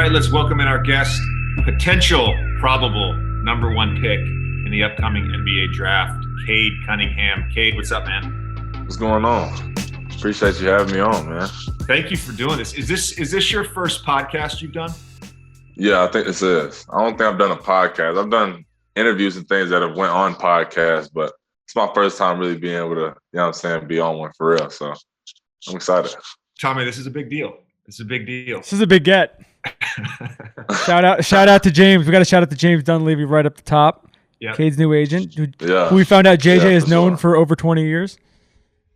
right, let's welcome in our guest, potential probable number one pick in the upcoming NBA draft, Cade Cunningham. Cade, what's up, man? What's going on? Appreciate you having me on, man. Thank you for doing this. Is this your first podcast you've done? Yeah, I think this is. I don't think I've done a podcast. I've done interviews and things that have went on podcasts, but it's my first time really being able to, you know what I'm saying, be on one for real. So I'm excited. Tommy, this is a big deal. This is a big deal. This is a big get. Shout out to James. We got to shout out to James Dunleavy right up the top. Yeah. Cade's new agent. Yeah. Who we found out JJ is known sure. for over 20 years.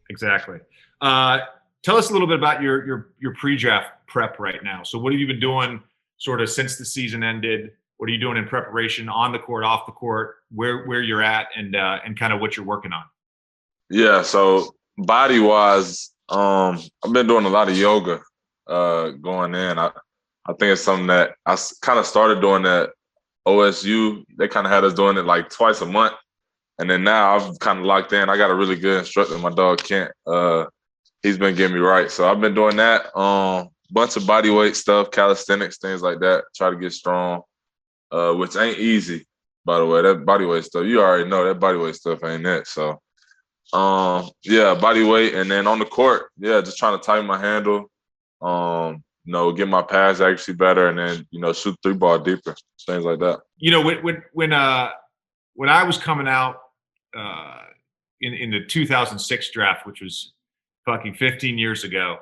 Exactly. Tell us a little bit about your pre-draft prep right now. So what have you been doing sort of since the season ended? What are you doing in preparation on the court, off the court, where you're at, and kind of what you're working on? Yeah, so body-wise, I've been doing a lot of yoga going in. I think it's something that I kind of started doing at OSU. They kind of had us doing it like twice a month. And then now I've kind of locked in. I got a really good instructor, my dog Kent. He's been getting me right. So I've been doing that. Bunch of body weight stuff, calisthenics, things like that. Try to get strong, which ain't easy, by the way. That body weight stuff, you already know that body weight stuff ain't it. So, yeah, body weight. And then on the court, yeah, just trying to tighten my handle, get my pass actually better, and then, shoot three ball deeper, things like that. When I was coming out in the 2006 draft, which was fucking 15 years ago,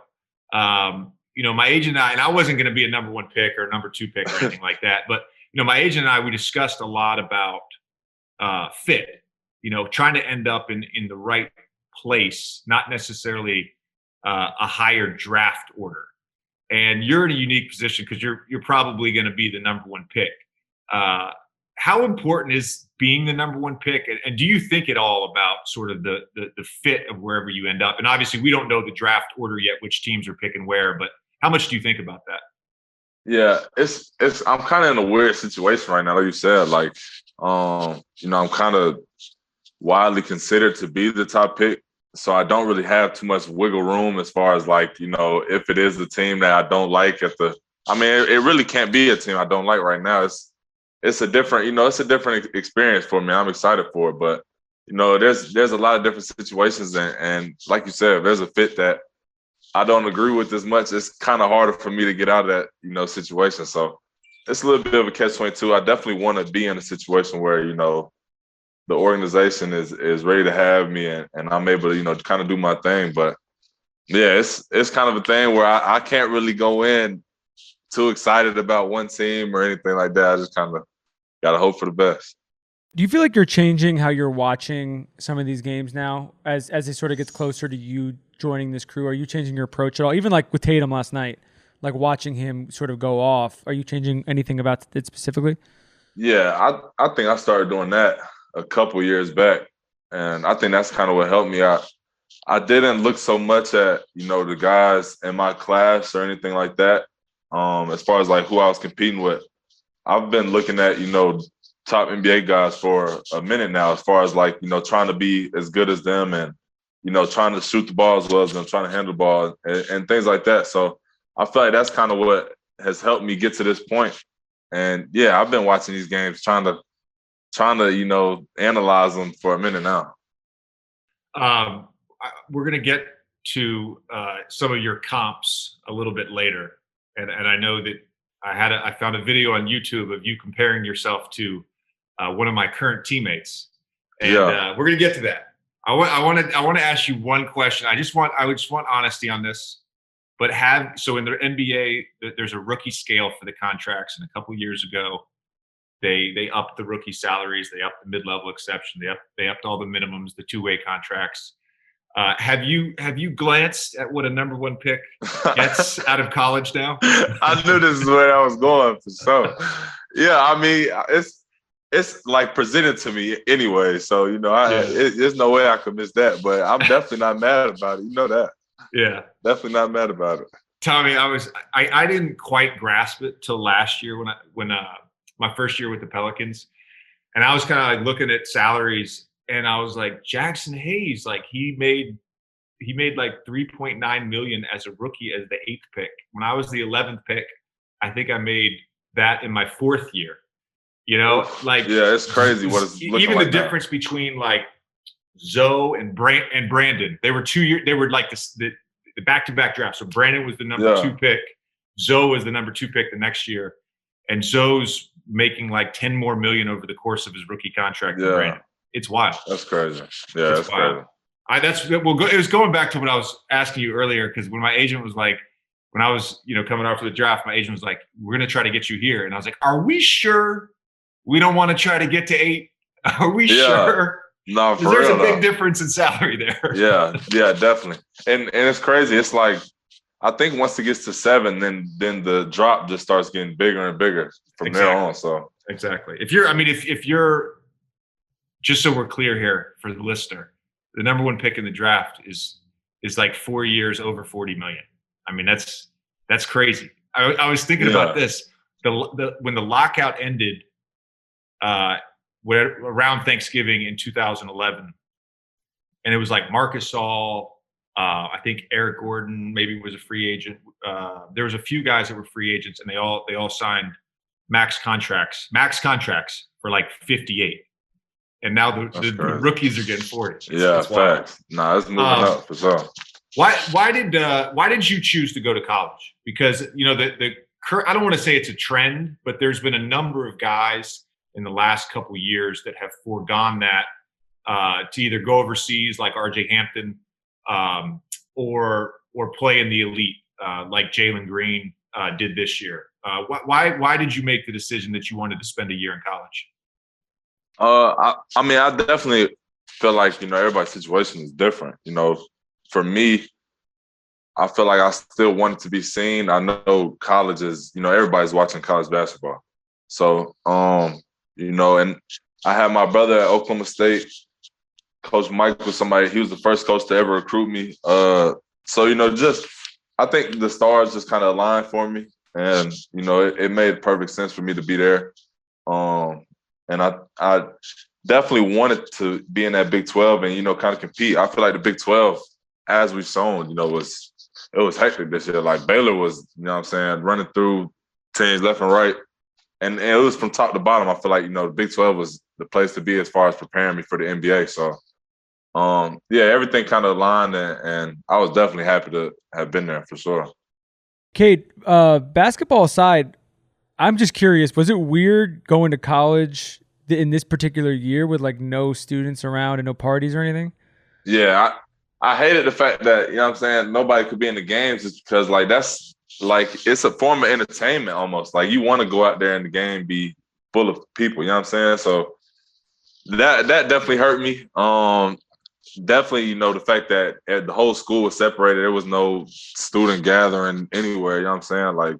my agent and I wasn't going to be a number one pick or a number two pick or anything like that. But, my agent and I, we discussed a lot about fit, trying to end up in the right place, not necessarily a higher draft order. And you're in a unique position because you're probably going to be the number one pick. How important is being the number one pick? And do you think at all about sort of the fit of wherever you end up? And obviously we don't know the draft order yet, which teams are picking where, but how much do you think about that? Yeah, I'm kind of in a weird situation right now. Like you said, I'm kind of widely considered to be the top pick. So I don't really have too much wiggle room as far as if it is the team that I don't like it really can't be a team I don't like right now. It's a different, it's a different experience for me. I'm excited for it, but there's a lot of different situations, and like you said, if there's a fit that I don't agree with as much, it's kind of harder for me to get out of that, situation. So it's a little bit of a catch-22. I definitely want to be in a situation where, the organization is ready to have me and I'm able to, kind of do my thing. But yeah, it's kind of a thing where I can't really go in too excited about one team or anything like that. I just kind of got to hope for the best. Do you feel like you're changing how you're watching some of these games now as it sort of gets closer to you joining this crew? Are you changing your approach at all? Even like with Tatum last night, like watching him sort of go off, are you changing anything about it specifically? Yeah, I think I started doing that a couple years back, and I think that's kind of what helped me out. I didn't look so much at, the guys in my class or anything like that. As far as who I was competing with, I've been looking at, top NBA guys for a minute now, as far as trying to be as good as them and, trying to shoot the ball as well as them, trying to handle the ball and things like that. So I feel like that's kind of what has helped me get to this point. And yeah, I've been watching these games, trying to analyze them for a minute now. We're going to get to some of your comps a little bit later. And I know that I found a video on YouTube of you comparing yourself to one of my current teammates. And we're going to get to that. I want to ask you one question. I just want honesty on this. But so in the NBA, there's a rookie scale for the contracts, and a couple of years ago, they upped the rookie salaries, they upped the mid-level exception, they upped all the minimums, the two-way contracts. Have you glanced at what a number one pick gets out of college now? I knew this is where I was going for sure. Yeah, it's presented to me anyway, so there's no way I could miss that. But I'm definitely not mad about it. You know that. Yeah, definitely not mad about it. Tommy, I didn't quite grasp it till last year when my first year with the Pelicans, and I was kind of looking at salaries, and I was like, Jackson Hayes, he made like $3.9 million as a rookie as the 8th pick. When I was the 11th pick, I think I made that in my 4th year. You know, like it's crazy what it's looking even like the difference between like Zoe and Brandon. They were 2 years. They were like the back-to-back drafts. So Brandon was the number 2 pick. Zoe was the number 2 pick the next year, and Zoe's making like 10 more million over the course of his rookie contract than Brandon. It's wild. That's crazy. Yeah, that's crazy. It was going back to what I was asking you earlier, because when my agent was like, when I was coming out for the draft, my agent was like, "We're gonna try to get you here," and I was like, "Are we sure we don't want to try to get to 8? Are we sure?" No, for there's real, a big difference in salary there. Yeah, definitely. And it's crazy. It's like, I think once it gets to 7, then the drop just starts getting bigger and bigger from there on. So exactly. If you're just so we're clear here for the listener, the number 1 pick in the draft is like 4 years over 40 million. I mean, that's crazy. I was thinking about this. When the lockout ended, around Thanksgiving in 2011, and it was like Marc Gasol, I think Eric Gordon maybe was a free agent. There was a few guys that were free agents, and they all signed max contracts for like 58. And now the rookies are getting 40. It's facts. Nah, it's moving up for sure. Why did you choose to go to college? Because I don't want to say it's a trend, but there's been a number of guys in the last couple of years that have foregone that to either go overseas like RJ Hampton, or play in the elite like Jalen Green did this year. Why did you make the decision that you wanted to spend a year in college? I mean, I definitely feel like, everybody's situation is different. For me, I feel like I still wanted to be seen. I know college is, everybody's watching college basketball. So, and I had my brother at Oklahoma State. Coach Mike was somebody, he was the first coach to ever recruit me. So, I think the stars just kind of aligned for me. And, it made perfect sense for me to be there. And I definitely wanted to be in that Big 12 and, kind of compete. I feel like the Big 12, as we've shown, it was hectic this year. Like Baylor was, running through teams left and right. And it was from top to bottom. I feel like, the Big 12 was the place to be as far as preparing me for the NBA. So, everything kind of aligned, and I was definitely happy to have been there for sure. Cade, basketball aside, I'm just curious, was it weird going to college in this particular year with like no students around and no parties or anything? Yeah, I hated the fact that, nobody could be in the games, just because like that's like it's a form of entertainment almost. Like you want to go out there and the game be full of people, So that definitely hurt me. Definitely, the fact that the whole school was separated, there was no student gathering anywhere, Like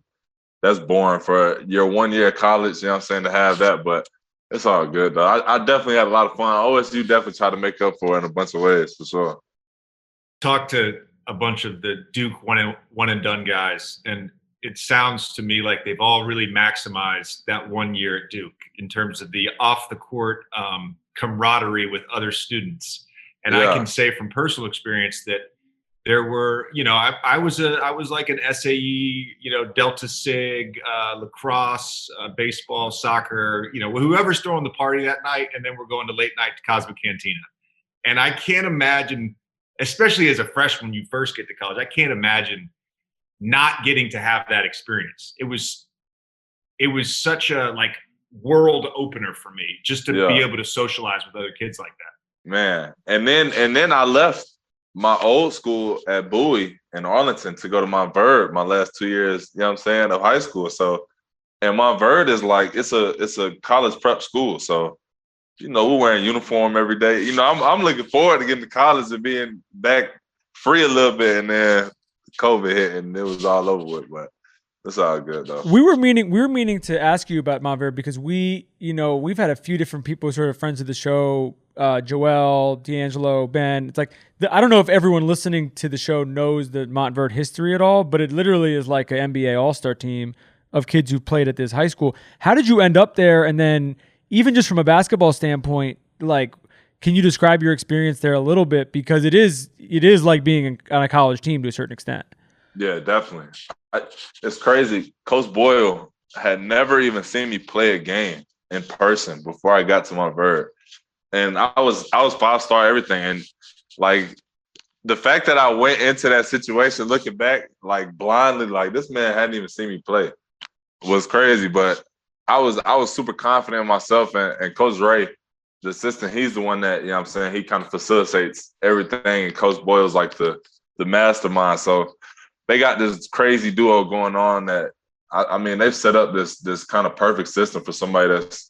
that's boring for your 1 year of college, to have that, but it's all good though. I definitely had a lot of fun. OSU definitely tried to make up for it in a bunch of ways, for sure. Talked to a bunch of the Duke one and done guys, and it sounds to me like they've all really maximized that 1 year at Duke in terms of the off the court camaraderie with other students. And I can say from personal experience that there were, I was like an SAE, Delta Sig, lacrosse, baseball, soccer, whoever's throwing the party that night, and then we're going to late night to Cosmic Cantina. And I can't imagine, especially as a freshman, when you first get to college, I can't imagine not getting to have that experience. It was such a like world opener for me just to be able to socialize with other kids like that. Man, and then I left my old school at Bowie in Arlington to go to Montverde my last 2 years, of high school. So, and Montverde is like, it's a college prep school. So, we're wearing uniform every day. I'm looking forward to getting to college and being back free a little bit. And then COVID hit and it was all over with, but it's all good though. We were meaning to ask you about Montverde because we've had a few different people sort of friends of the show, Joel, D'Angelo, Ben. It's like, I don't know if everyone listening to the show knows the Montverde history at all, but it literally is like an NBA All-Star team of kids who played at this high school. How did you end up there? And then even just from a basketball standpoint, like, can you describe your experience there a little bit? Because it is like being on a college team to a certain extent. Yeah, definitely. it's crazy. Coach Boyle had never even seen me play a game in person before I got to Montverde. And I was 5-star everything. And like the fact that I went into that situation looking back, like blindly, like this man hadn't even seen me play was crazy. But I was super confident in myself, and Coach Ray, the assistant, he's the one that, you know what I'm saying, he kind of facilitates everything. And Coach Boyle's like the mastermind. So they got this crazy duo going on that I mean, they've set up this kind of perfect system for somebody that's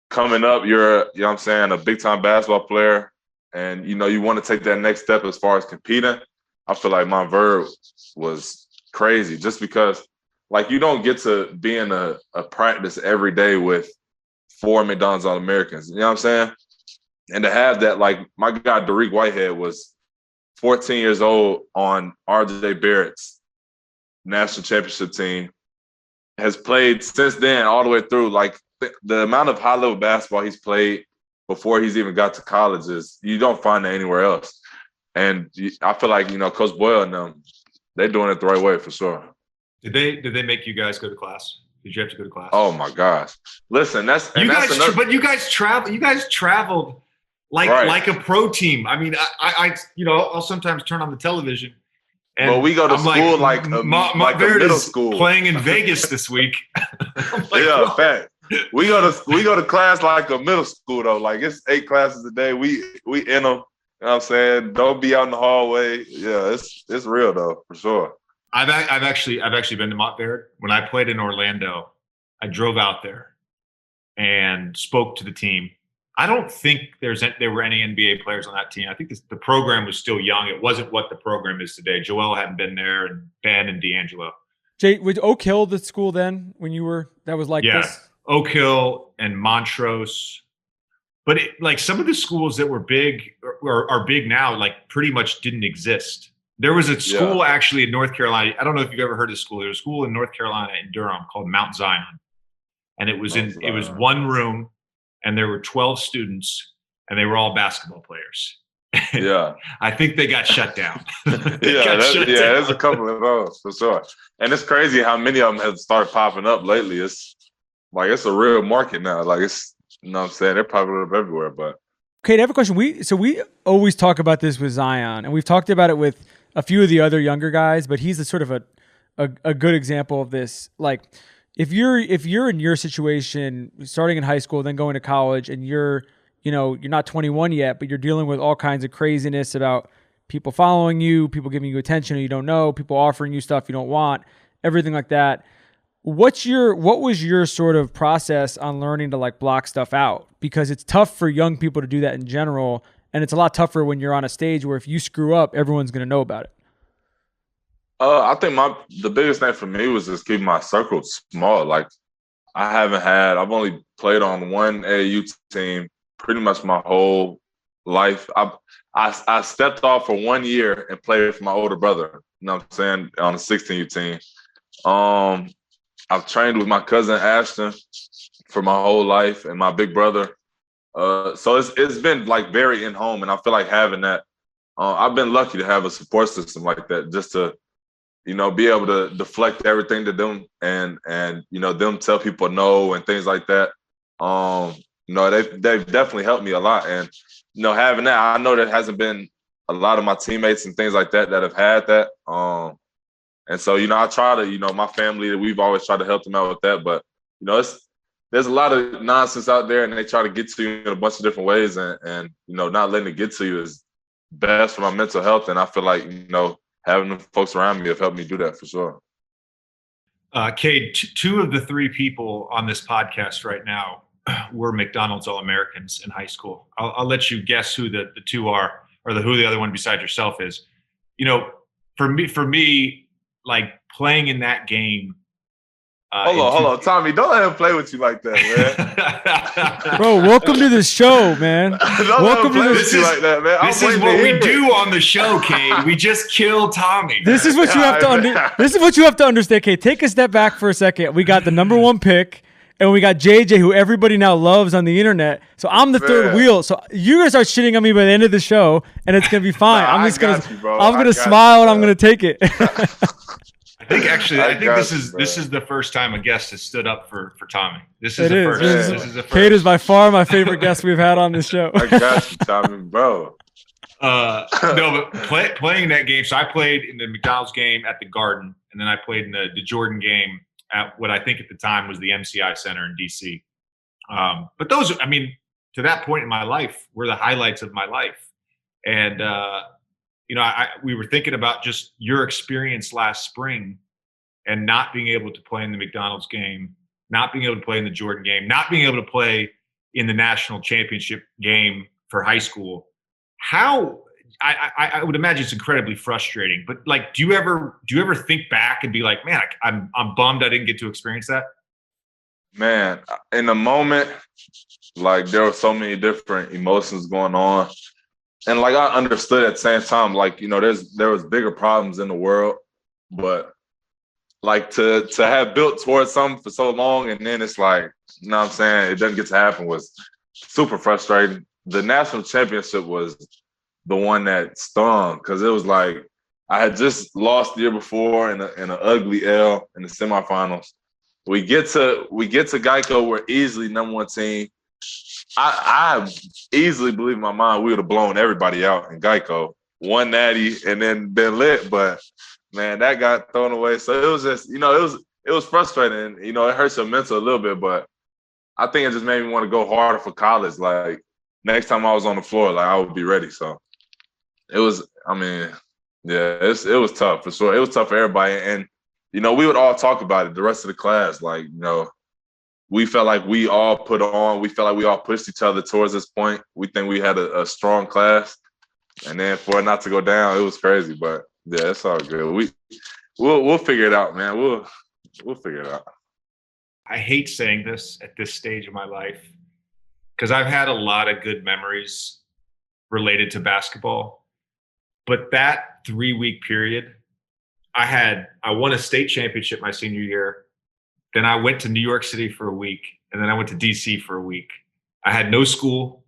coming up. You're, you know what I'm saying, a big time basketball player, and you know, you want to take that next step as far as competing. I feel like Montverde was crazy just because like you don't get to be in a practice every day with 4 McDonald's All-Americans. You know what I'm saying? And to have that, like my guy Redick Whitehead was 14 years old on RJ Barrett's national championship team, has played since then all the way through. Like the amount of high-level basketball he's played before he's even got to college is you don't find that anywhere else. And I feel like, you know, Coach Boyle and them, they're doing it the right way for sure. Did they make you guys go to class? Did you have to go to class? Oh my gosh! Listen, but you guys traveled like a pro team. I mean, I you know, I'll sometimes turn on the television. And but we go to school like a middle school. Playing in Vegas this week. Yeah, fact. We go to class like a middle school though. Like it's 8 classes a day. We in them. You know what I'm saying? Don't be out in the hallway. Yeah, it's real though, for sure. I've actually been to Montverde. When I played in Orlando, I drove out there and spoke to the team. I don't think there were any NBA players on that team. I think the program was still young. It wasn't what the program is today. Joel hadn't been there, and Ben and D'Angelo. Jay, was Oak Hill the school then when you were that was like this? Oak Hill and Montrose. But like some of the schools that were big or are big now, like pretty much didn't exist. There was a school actually in North Carolina. I don't know if you've ever heard of this school. There was a school in North Carolina in Durham called Mount Zion. And it was it was one room, and there were 12 students, and they were all basketball players. Yeah. I think they got shut down. There's a couple of those for sure. And it's crazy how many of them have started popping up lately. It's like it's a real market now. Like it's, you know what I'm saying, they're popping up everywhere. But okay, I have a question. We always talk about this with Zion, and we've talked about it with a few of the other younger guys, but he's a sort of a good example of this. Like if you're in your situation, starting in high school, then going to college, and you're not 21 yet, but you're dealing with all kinds of craziness about people following you, people giving you attention you don't know, people offering you stuff you don't want, everything like that. What was your sort of process on learning to like block stuff out? Because it's tough for young people to do that in general, and it's a lot tougher when you're on a stage where if you screw up, everyone's going to know about it. I think the biggest thing for me was just keeping my circle small. Like I've only played on one AAU team pretty much my whole life. I stepped off for 1 year and played for my older brother, you know what I'm saying, on a 16U team. I've trained with my cousin Ashton for my whole life and my big brother. So it's been like very in home, and I feel like having that. I've been lucky to have a support system like that, just to, you know, be able to deflect everything to them and you know, them tell people no and things like that. You know, they've definitely helped me a lot. And, you know, having that, I know there hasn't been a lot of my teammates and things like that have had that. And so, you know, I try to, you know, my family, we've always tried to help them out with that. But, you know, there's a lot of nonsense out there, and they try to get to you in a bunch of different ways. And you know, not letting it get to you is best for my mental health. And I feel like, you know, having the folks around me have helped me do that for sure. Cade, 2 of the 3 people on this podcast right now were McDonald's All-Americans in high school. I'll let you guess who the 2 are, or who the other one besides yourself is. You know, for me, like playing in that game. Hold on, Tommy, don't let him play with you like that, man. Bro, welcome to the show, man. Welcome to this like that, man. This is what we do on the show, Cade. We just kill Tommy. This is what you have to This is what you have to understand, Cade. Take a step back for a second. We got the number 1 pick, and we got JJ, who everybody now loves on the internet. So I'm the third wheel. So you're gonna start shitting on me by the end of the show, and it's gonna be fine. I'm gonna smile and I'm gonna take it. I think got this is the first time a guest has stood up for Tommy. This It is the is. first. Man. This is the first. Cade is by far my favorite guest we've had on this show. I got you, Tommy, bro. No, but playing that game. So I played in the McDonald's game at the Garden, and then I played in the Jordan game at what I think at the time was the MCI Center in DC. But those, I mean, to that point in my life, were the highlights of my life. And you know, we were thinking about just your experience last spring, and not being able to play in the McDonald's game, not being able to play in the Jordan game, not being able to play in the national championship game for high school. How I would imagine it's incredibly frustrating, but like, do you ever think back and be like, man, I'm bummed I didn't get to experience that? Man, in the moment, like there were so many different emotions going on, and like I understood at the same time, like, you know, there was bigger problems in the world, but like to have built towards something for so long, and then it's like, you know what I'm saying, it doesn't get to happen, was super frustrating. The national championship was the one that stung, because it was like I had just lost the year before in an ugly L in the semifinals. We get to Geico, we're easily number one team. I easily believe in my mind we would have blown everybody out in Geico, won natty, and then been lit. But man, that got thrown away. So it was just, you know, it was frustrating. You know, it hurts your mental a little bit, but I think it just made me want to go harder for college. Like next time I was on the floor, like I would be ready. So it was, I mean, yeah, it was tough for sure. It was tough for everybody. And, you know, we would all talk about it, the rest of the class. Like, you know, we felt like we all put on, we felt like we all pushed each other towards this point. We think we had a strong class. And then for it not to go down, it was crazy. But yeah, it's all good. We'll figure it out, man. We'll figure it out. I hate saying this at this stage of my life, because I've had a lot of good memories related to basketball. But that 3-week period, I won a state championship my senior year. Then I went to New York City for a week, and then I went to DC for a week. I had no school.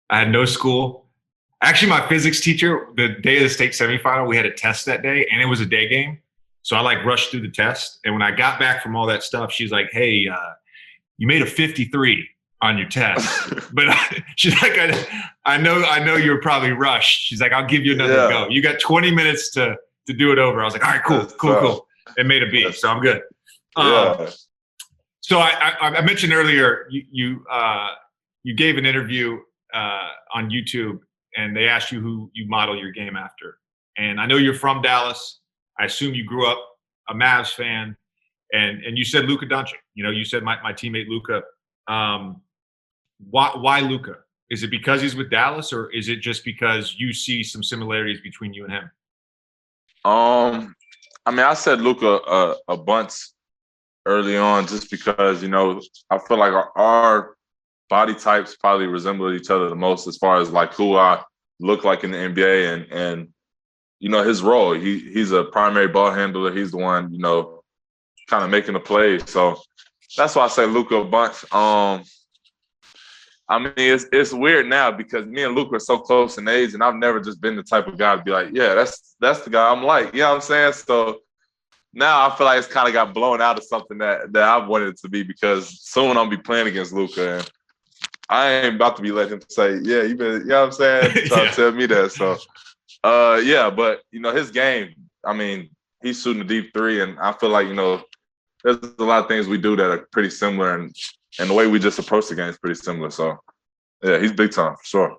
Actually, my physics teacher, the day of the state semifinal, we had a test that day, and it was a day game. So I like rushed through the test. And when I got back from all that stuff, she's like, hey, you made a 53 on your test. But she's like, I know you were probably rushed. She's like, I'll give you another go. You got 20 minutes to do it over. I was like, all right, cool. It made a B, so I'm good. So I mentioned earlier, you gave an interview on YouTube, and they asked you who you model your game after. And I know you're from Dallas. I assume you grew up a Mavs fan, and you said Luka Doncic. You know, you said my teammate Luka. Why Luka? Is it because he's with Dallas, or is it just because you see some similarities between you and him? I mean, I said Luka a bunch early on, just because, you know, I feel like our body types probably resemble each other the most, as far as like who I look like in the NBA, and you know, his role. He's a primary ball handler. He's the one, you know, kind of making the plays. So that's why I say Luka a bunch. I mean, it's weird now, because me and Luka are so close in age, and I've never just been the type of guy to be like, yeah, that's the guy I'm like. You know what I'm saying? So now I feel like it's kind of got blown out of something that I've wanted it to be, because soon I'll be playing against Luka, and I ain't about to be letting him say, yeah, you know what I'm saying? Trying to tell me that. So, yeah, but, you know, his game, I mean, he's shooting a deep three, and I feel like, you know, there's a lot of things we do that are pretty similar, and the way we just approach the game is pretty similar. So, yeah, he's big time, for sure.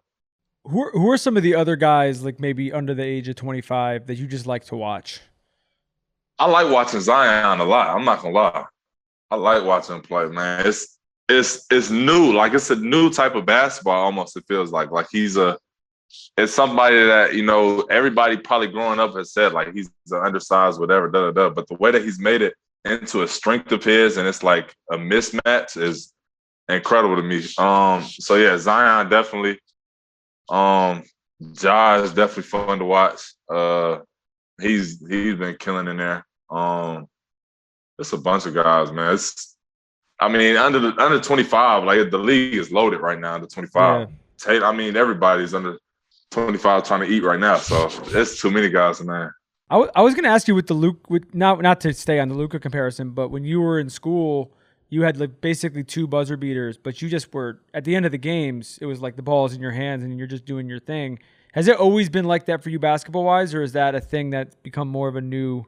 Who are some of the other guys, like maybe under the age of 25, that you just like to watch? I like watching Zion a lot. I'm not gonna lie. I like watching him play, man. It's new. Like, it's a new type of basketball almost, it feels like. Like it's somebody that, you know, everybody probably growing up has said, like, he's an undersized, whatever, da-da-da. But the way that he's made it into a strength of his, and it's like a mismatch, is incredible to me. So yeah, Zion definitely. Ja is definitely fun to watch. He's been killing in there. It's a bunch of guys, man. I mean, under 25, like, the league is loaded right now, under 25. Yeah. I mean, everybody's under 25 trying to eat right now, so there's too many guys in there. I was going to ask you with the not to stay on the Luka comparison, but when you were in school, you had like basically 2 buzzer beaters, but you just were at the end of the games. It was like the ball's in your hands and you're just doing your thing. Has it always been like that for you basketball wise, or is that a thing that's become more of a new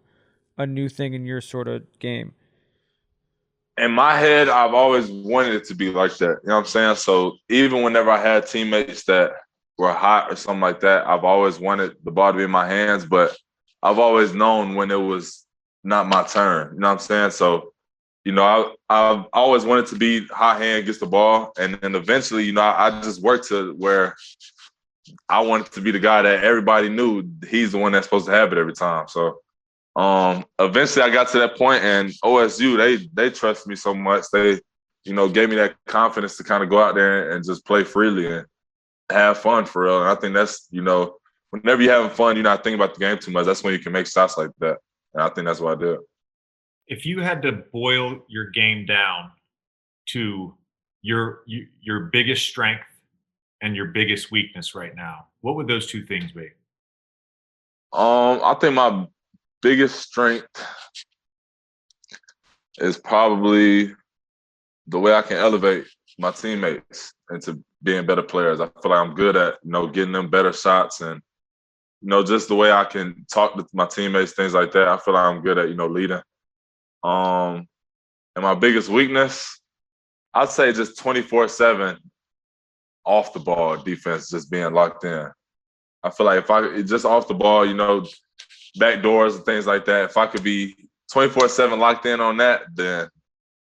thing in your sort of game? In my head, I've always wanted it to be like that. You know what I'm saying? So even whenever I had teammates that were hot or something like that, I've always wanted the ball to be in my hands, but I've always known when it was not my turn. You know what I'm saying? So, I've always wanted to be hot hand, gets the ball. And then eventually, I just worked to where I wanted to be the guy that everybody knew he's the one that's supposed to have it every time. So eventually I got to that point, and OSU, they trust me so much. They, gave me that confidence to kind of go out there and just play freely and have fun for real. And I think that's, whenever you're having fun, you're not thinking about the game too much. That's when you can make shots like that. And I think that's what I did. If you had to boil your game down to your biggest strength and your biggest weakness right now, what would those 2 things be? I think my biggest strength is probably the way I can elevate my teammates into being better players. I feel like I'm good at, getting them better shots and, just the way I can talk to my teammates, things like that. I feel like I'm good at, leading. And my biggest weakness, I'd say just 24/7 off the ball defense, just being locked in. I feel like if I just off the ball, back doors and things like that, if I could be 24/7 locked in on that, then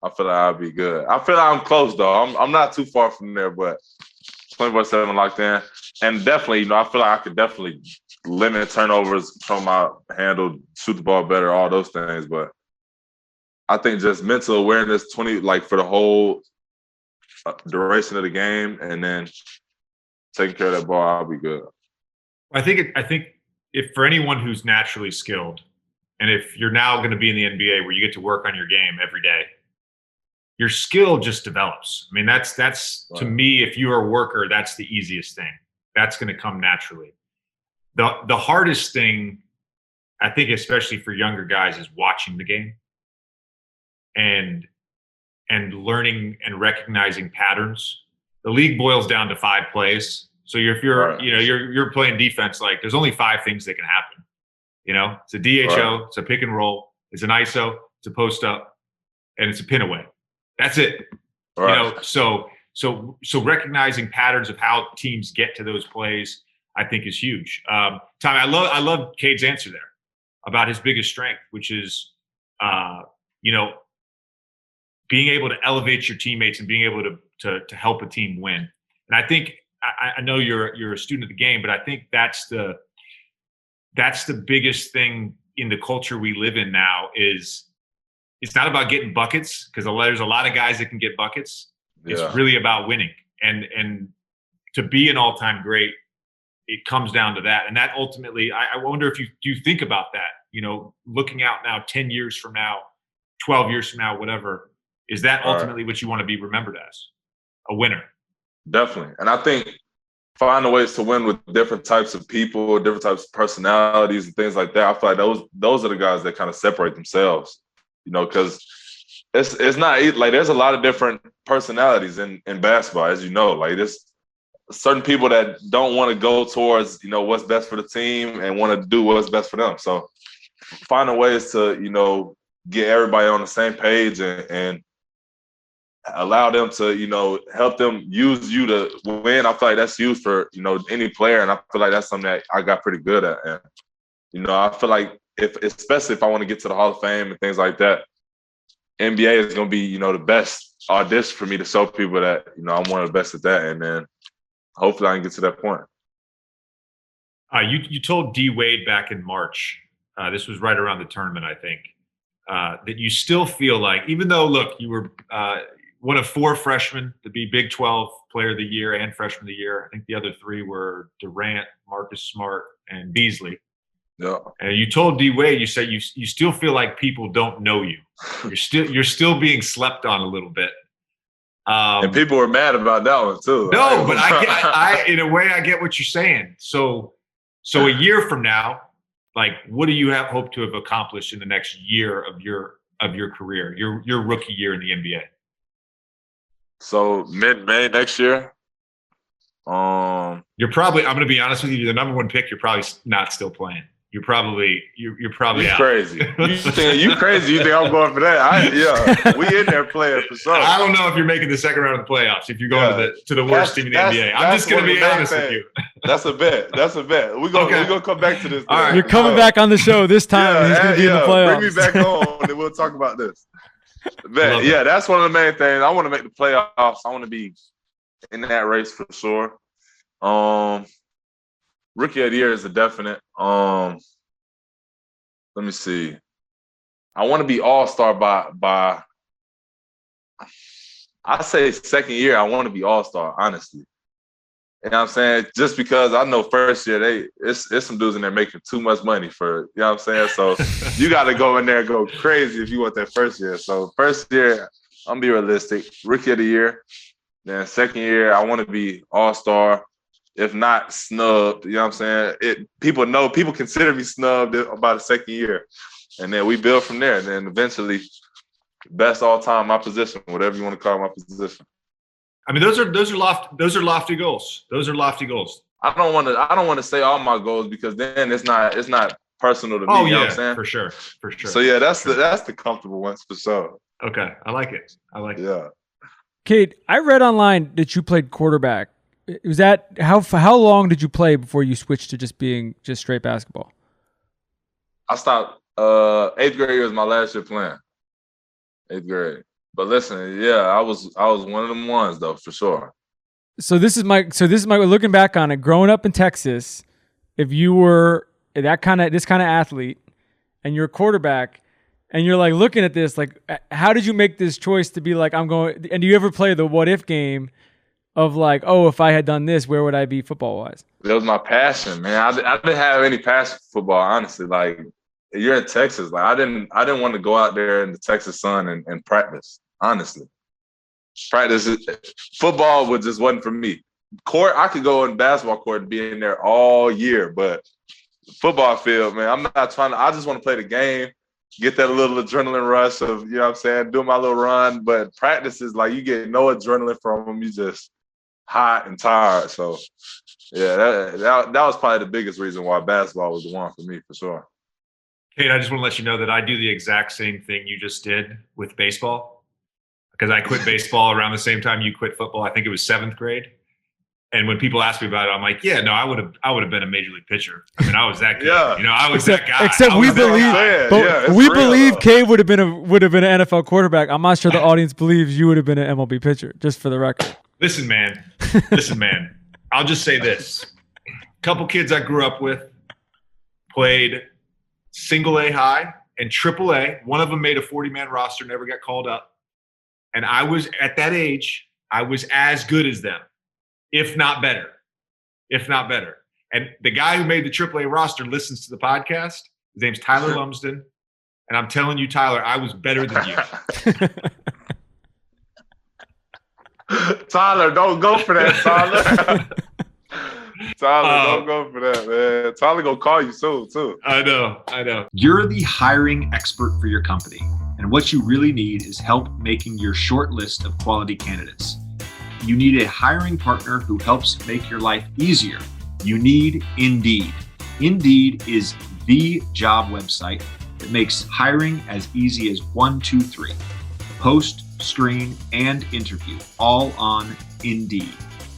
I feel like I'd be good. I feel like I'm close though. I'm not too far from there, but 24/7 locked in. And definitely, I feel like I could definitely limit turnovers, show my handle, shoot the ball better, all those things. But I think just mental awareness, for the whole duration of the game, and then taking care of that ball, I'll be good. I think if for anyone who's naturally skilled, and if you're now going to be in the NBA where you get to work on your game every day, your skill just develops. I mean, that's right. To me, if you're a worker, that's the easiest thing. That's going to come naturally. The hardest thing, I think, especially for younger guys, is watching the game and learning and recognizing patterns. The league boils down to 5 plays. So if you're, right, you're playing defense, like there's only 5 things that can happen. It's a DHO, right, it's a pick and roll, it's an ISO, it's a post up, and it's a pin away. That's it. Right. So recognizing patterns of how teams get to those plays, I think, is huge. Tommy, I love Cade's answer there about his biggest strength, which is, being able to elevate your teammates and being able to help a team win. And I think, I know you're a student of the game, but I think that's the biggest thing in the culture we live in now. Is it's not about getting buckets, because there's a lot of guys that can get buckets. Yeah. It's really about winning, and to be an all-time great, it comes down to that. And that ultimately, I wonder if you think about that. Looking out now, 10 years from now, 12 years from now, whatever, is that ultimately what you want to be remembered as? A winner? Definitely. And I think finding ways to win with different types of people, different types of personalities and things like that, I feel like those are the guys that kind of separate themselves, because it's not like there's a lot of different personalities in basketball, as you know. Like there's certain people that don't want to go towards, what's best for the team and want to do what's best for them. So finding ways to, get everybody on the same page and allow them to, help them use you to win. I feel like that's huge for, any player. And I feel like that's something that I got pretty good at. And, I feel like especially if I want to get to the Hall of Fame and things like that, NBA is going to be, the best audition for me to show people that, I'm one of the best at that. And then hopefully I can get to that point. You told D Wade back in March, this was right around the tournament, I think, that you still feel like, even though, look, you were one of 4 freshmen to be Big 12 Player of the Year and Freshman of the Year. I think the other 3 were Durant, Marcus Smart, and Beasley. Yeah. And you told D Wade, you said you still feel like people don't know you. You're still being slept on a little bit. And people were mad about that one too. No, but I in a way I get what you're saying. So a year from now, Like, what do you hope to have accomplished in the next year of your career, your rookie year in the NBA? So mid-May next year. You're probably, I'm going to be honest with you, the number 1 pick, you're probably not still playing. You're probably out. Crazy. You crazy. You think I'm going for that? We in there playing for sure. I don't know if you're making the second round of the playoffs, if you're going to the worst team in the NBA. I'm just going to be honest with you. That's a bet. We're gonna come back to this. All right. You're coming back on the show this time. He's going to be in the playoffs. Bring me back on and we'll talk about this. But that's one of the main things. I want to make the playoffs. I want to be in that race for sure. Rookie of the year is a definite. Let me see. I want to be all-star by I say second year, I want to be all-star, honestly. You know what I'm saying? Just because I know first year, it's some dudes in there making too much money for, you know what I'm saying? So you got to go in there and go crazy if you want that first year. So first year, I'm going to be realistic. Rookie of the year. Then second year, I want to be all-star. If not snubbed, you know what I'm saying? People consider me snubbed about the second year. And then we build from there. And then eventually, best all time, my position, whatever you want to call my position. I mean, those are lofty goals. Those are lofty goals. I don't want to say all my goals because then it's not personal to me. You know what I'm saying? For sure. So yeah, that's the comfortable ones for sure. Okay. I like it. Yeah. Cade, I read online that you played quarterback. Was that how long did you play before you switched to just being straight basketball? I stopped 8th grade was my last year playing. 8th grade. But listen, I was one of them ones though, for sure. So this is my looking back on it, growing up in Texas, if you were this kind of athlete and you're a quarterback and you're like looking at this, like how did you make this choice to be like, I'm going, and do you ever play the what if game of like, oh, if I had done this, where would I be football wise? That was my passion, man. I didn't have any passion for football, honestly. Like you're in Texas, like I didn't want to go out there in the Texas sun and practice. Honestly, football just wasn't for me. Court, I could go in basketball court and be in there all year, but football field, man, I'm not trying to. I just want to play the game, get that little adrenaline rush of, you know what I'm saying, do my little run. But practice is like you get no adrenaline from them. You just hot and tired. So, yeah, that was probably the biggest reason why basketball was the one for me, for sure. Cade, I just want to let you know that I do the exact same thing you just did with baseball. Because I quit baseball around the same time you quit football. I think it was 7th grade. And when people ask me about it, I'm like, yeah, no, I would have been a major league pitcher. I mean, I was that good. Yeah. You know, I was that guy. Except we believe Cade would have been an NFL quarterback. I'm not sure the audience believes you would have been an MLB pitcher, just for the record. Listen, man. I'll just say this. A couple kids I grew up with played single A high and triple A. One of them made a 40-man roster, never got called up. And I was, at that age, I was as good as them, if not better. And the guy who made the AAA roster listens to the podcast. His name's Tyler Lumsden. And I'm telling you, Tyler, I was better than you. Tyler, don't go for that, Tyler. Don't go for that, man. Tyler gonna call you soon, too. I know. You're the hiring expert for your company, and what you really need is help making your short list of quality candidates. You need a hiring partner who helps make your life easier. You need Indeed. Indeed is the job website that makes hiring as easy as 1, 2, 3. Post, screen, and interview, all on Indeed.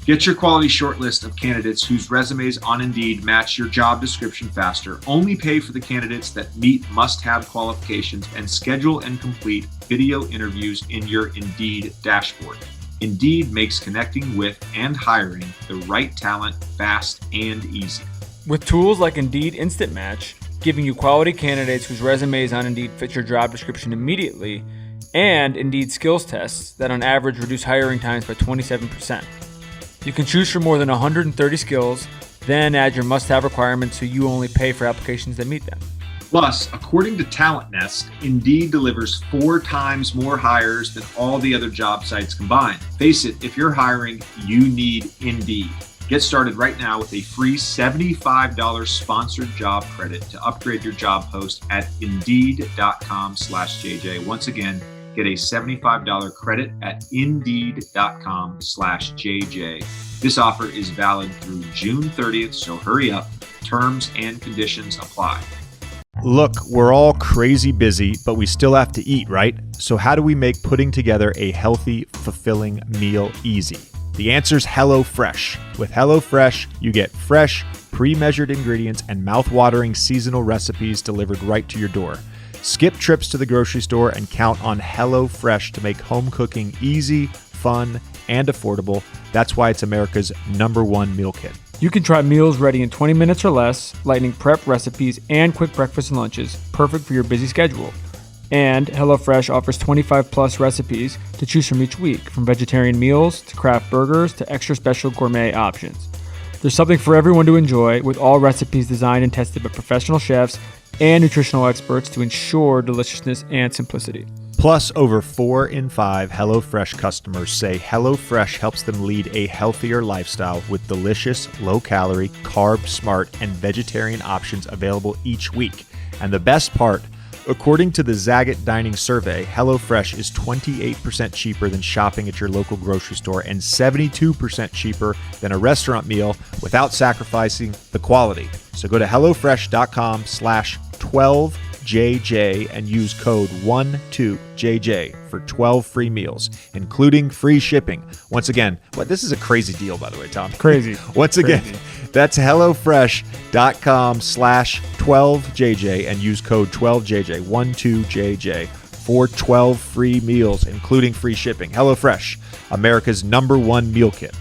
Get your quality shortlist of candidates whose resumes on Indeed match your job description faster. Only pay for the candidates that meet must-have qualifications and schedule and complete video interviews in your Indeed dashboard. Indeed makes connecting with and hiring the right talent fast and easy. With tools like Indeed Instant Match, giving you quality candidates whose resumes on Indeed fit your job description immediately, and Indeed skills tests that on average reduce hiring times by 27%. You can choose from more than 130 skills, then add your must-have requirements so you only pay for applications that meet them. Plus, according to Talent Nest, Indeed delivers 4 times more hires than all the other job sites combined. Face it, if you're hiring, you need Indeed. Get started right now with a free $75 sponsored job credit to upgrade your job post at Indeed.com/JJ. Once again, get a $75 credit at Indeed.com/JJ. This offer is valid through June 30th, so hurry up. Terms and conditions apply. Look, we're all crazy busy, but we still have to eat, right? So how do we make putting together a healthy, fulfilling meal easy? The answer's HelloFresh. With HelloFresh, you get fresh, pre-measured ingredients and mouth-watering seasonal recipes delivered right to your door. Skip trips to the grocery store and count on HelloFresh to make home cooking easy, fun, and affordable. That's why it's America's #1 meal kit. You can try meals ready in 20 minutes or less, lightning prep recipes, and quick breakfast and lunches, perfect for your busy schedule. And HelloFresh offers 25 plus recipes to choose from each week, from vegetarian meals to craft burgers to extra special gourmet options. There's something for everyone to enjoy, with all recipes designed and tested by professional chefs and nutritional experts to ensure deliciousness and simplicity. Plus, over 4 in 5 HelloFresh customers say HelloFresh helps them lead a healthier lifestyle with delicious, low-calorie, carb-smart, and vegetarian options available each week. And the best part, according to the Zagat Dining Survey, HelloFresh is 28% cheaper than shopping at your local grocery store and 72% cheaper than a restaurant meal without sacrificing the quality. So go to HelloFresh.com/12JJ and use code 12JJ for 12 free meals, including free shipping. Once again, this is a crazy deal, by the way, Tom. Crazy. Once again, that's HelloFresh.com/12JJ and use code 12JJ, 12JJ for 12 free meals, including free shipping. HelloFresh, America's #1 meal kit.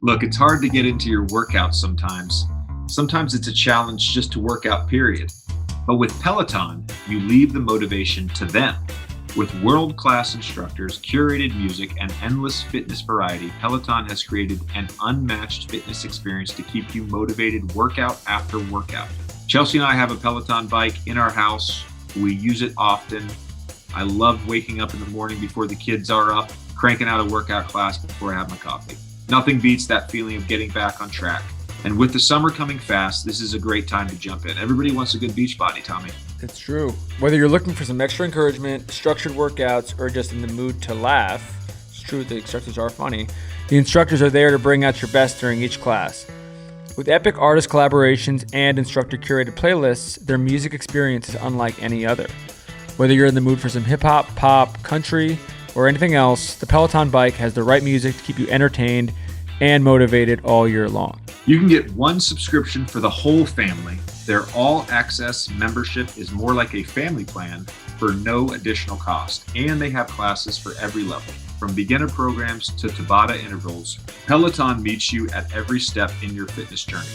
Look, it's hard to get into your workouts sometimes. Sometimes it's a challenge just to work out, period. But with Peloton, you leave the motivation to them. With world-class instructors, curated music, and endless fitness variety, Peloton has created an unmatched fitness experience to keep you motivated workout after workout. Chelsea and I have a Peloton bike in our house. We use it often. I love waking up in the morning before the kids are up, cranking out a workout class before I have my coffee. Nothing beats that feeling of getting back on track. And with the summer coming fast, this is a great time to jump in. Everybody wants a good beach body, Tommy. It's true. Whether you're looking for some extra encouragement, structured workouts, or just in the mood to laugh, it's true the instructors are funny. The instructors are there to bring out your best during each class. With epic artist collaborations and instructor-curated playlists, their music experience is unlike any other. Whether you're in the mood for some hip-hop, pop, country, or anything else, the Peloton bike has the right music to keep you entertained and motivated all year long. You can get one subscription for the whole family. Their all-access membership is more like a family plan for no additional cost. And they have classes for every level, from beginner programs to Tabata intervals. Peloton meets you at every step in your fitness journey.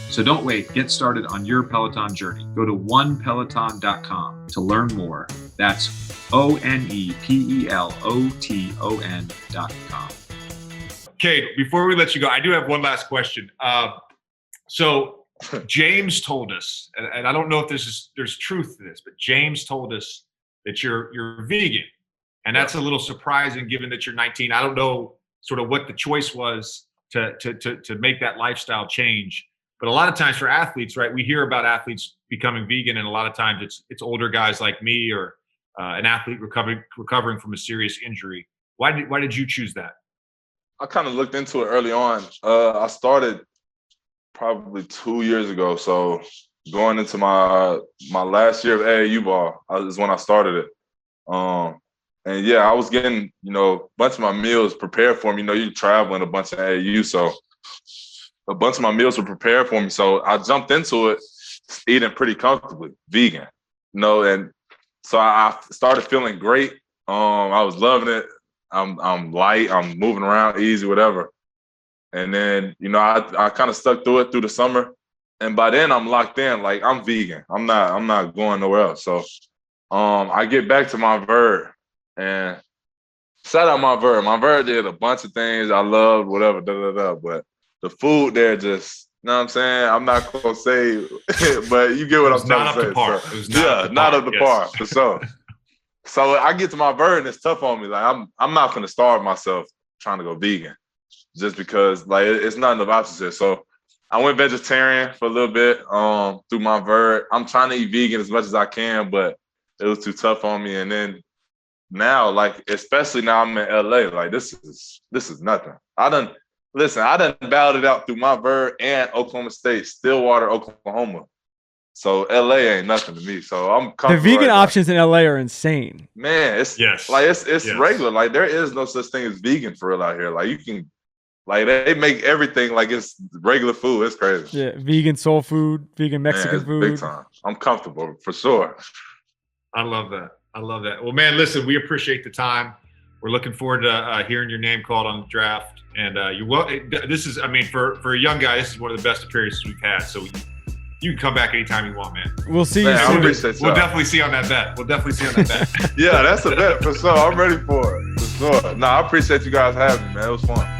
So don't wait. Get started on your Peloton journey. Go to onepeloton.com to learn more. That's ONEPELOTON.com. Cade, before we let you go, I do have one last question. So James told us, and I don't know if there's truth to this, but James told us that you're vegan, and that's a little surprising given that you're 19. I don't know sort of what the choice was to make that lifestyle change, but a lot of times for athletes, right? We hear about athletes becoming vegan, and a lot of times it's older guys like me or an athlete recovering from a serious injury. Why did you choose that? I kind of looked into it early on. I started probably 2 years ago. So going into my last year of AAU ball is when I started it. And yeah, I was getting, a bunch of my meals prepared for me. You traveling a bunch of AAU, so a bunch of my meals were prepared for me. So I jumped into it eating pretty comfortably, vegan, and so I started feeling great. I was loving it. I'm light, I'm moving around easy, whatever. And then, I kind of stuck through it through the summer. And by then I'm locked in, like I'm vegan. I'm not going nowhere else. So I get back to Montverde and shout out Montverde. Montverde did a bunch of things I loved, whatever, but the food there just, you know what I'm saying? I'm not gonna say, but you get what I'm trying to say. Not up to par, for sure. So I get to Montverde and it's tough on me. Like I'm not gonna starve myself trying to go vegan. just because like it's not enough options here. So I went vegetarian for a little bit through Montverde. I'm trying to eat vegan as much as I can, but it was too tough on me. And then now, like especially now I'm in LA, like this is nothing. I done battled it out through Montverde and Oklahoma State, Stillwater, Oklahoma. So LA ain't nothing to me. So I'm the vegan options in LA are insane. Man, it's regular. Like there is no such thing as vegan for real out here. Like you can, like they make everything like it's regular food. It's crazy. Yeah, vegan soul food, vegan Mexican food. Big time. I'm comfortable for sure. I love that. Well, man, listen, we appreciate the time. We're looking forward to hearing your name called on the draft. And this is, I mean, for a young guy, this is one of the best appearances we've had. So you can come back anytime you want, man. We'll see you soon. We'll definitely see on that bet. Yeah, that's a bet for sure. I'm ready for it. For sure. I appreciate you guys having me, man. It was fun.